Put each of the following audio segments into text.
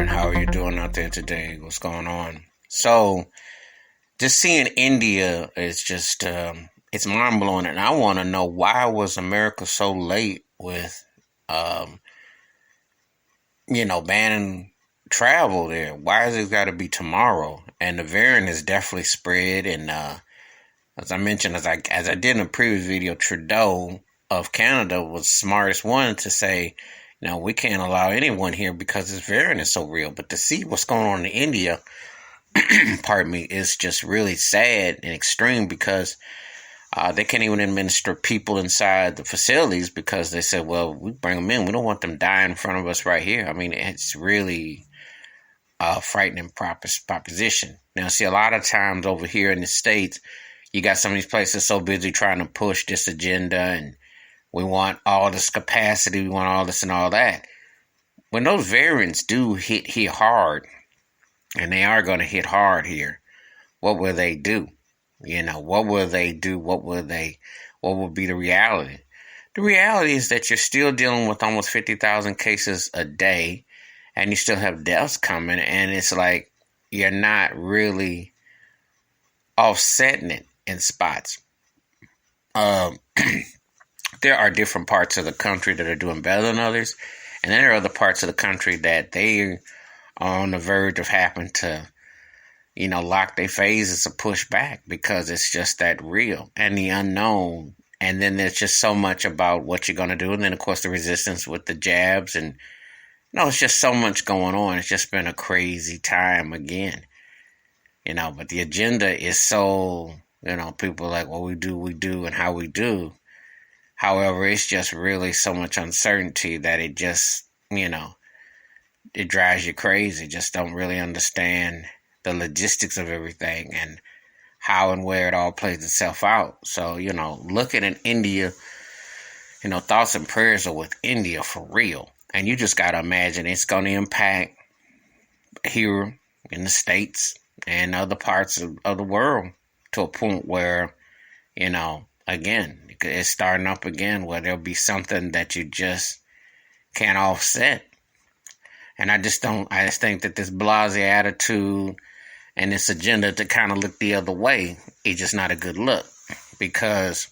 morning. How are you doing out there today? What's going on? So, just seeing India is just it's mind blowing, and I want to know, why was America so late with um, banning travel there? Why has it got to be tomorrow? And the variant is definitely spread, and as I mentioned, as I did in a previous video, Trudeau of Canada was the smartest one to say, no, we can't allow anyone here because this variant is so real. But to see what's going on in India, pardon me, is just really sad and extreme, because they can't even administer people inside the facilities because they said, well, we bring them in. We don't want them dying in front of us right here. I mean, it's really a frightening proposition. Now, see, a lot of times over here in the States, you got some of these places so busy trying to push this agenda, and we want all this capacity, we want all this and all that. When those variants do hit here hard, and they are going to hit hard here, what will they do? What will they do? What will be the reality? The reality is that you're still dealing with almost 50,000 cases a day, and you still have deaths coming, and it's like you're not really offsetting it in spots. There are different parts of the country that are doing better than others, and then there are other parts of the country that they are on the verge of having to, lock their phases or push back, because it's just that real and the unknown. And then there's just so much about what you're going to do. And then, of course, the resistance with the jabs. And, it's just so much going on. It's just been a crazy time again, but the agenda is so, people are like, well, we do, and how we do. However, it's just really so much uncertainty that it just, it drives you crazy. Just don't really understand the logistics of everything and how and where it all plays itself out. So, looking at India, thoughts and prayers are with India for real. And you just got to imagine it's going to impact here in the States and other parts of the world, to a point where, again, it's starting up again, where there'll be something that you just can't offset. And I just think that this blasé attitude and this agenda to kind of look the other way is just not a good look, because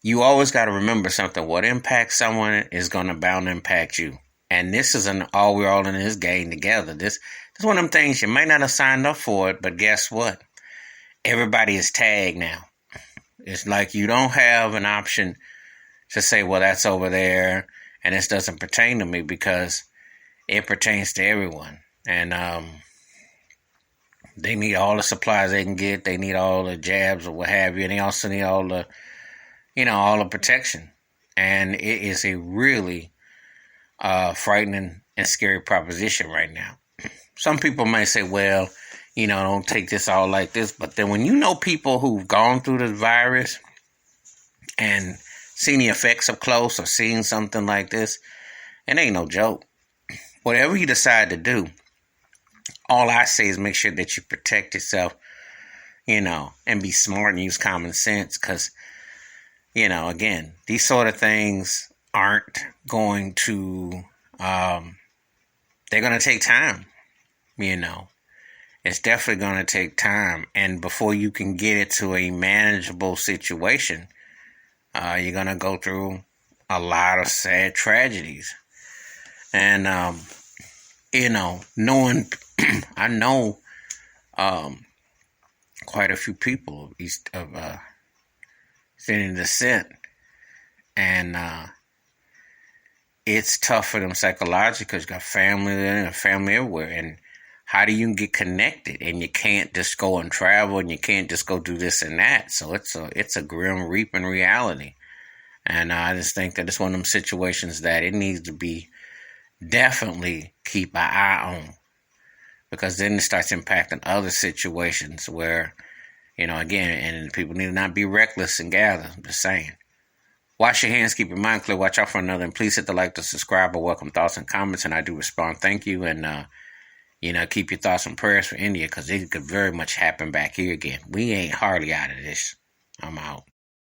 you always got to remember something. What impacts someone is going to bound to impact you. And this is we're all in this game together. This is one of them things you might not have signed up for it, but guess what? Everybody is tagged now. It's like you don't have an option to say, well, that's over there and this doesn't pertain to me, because it pertains to everyone. And they need all the supplies they can get. They need all the jabs or what have you. And they also need all the, all the protection. And it is a really frightening and scary proposition right now. Some people may say, well, don't take this all like this. But then when you know people who've gone through the virus and seen the effects up close, or seen something like this, it ain't no joke. Whatever you decide to do, all I say is make sure that you protect yourself, and be smart and use common sense. Because, again, these sort of things aren't going to, they're going to take time, It's definitely going to take time. And before you can get it to a manageable situation, you're going to go through a lot of sad tragedies. And, knowing, I know quite a few people east of Indian descent. And it's tough for them psychologically, because you got family there and family everywhere. And how do you get connected? And you can't just go and travel, and you can't just go do this and that. So it's a grim reaping reality. And I just think that it's one of them situations that it needs to be definitely keep an eye on, because then it starts impacting other situations where, again, and people need to not be reckless and gather. I'm just saying. Wash your hands, keep your mind clear, watch out for another, and please hit the like, the subscribe, or welcome thoughts and comments, and I do respond. Thank you, and keep your thoughts and prayers for India, because it could very much happen back here again. We ain't hardly out of this. I'm out.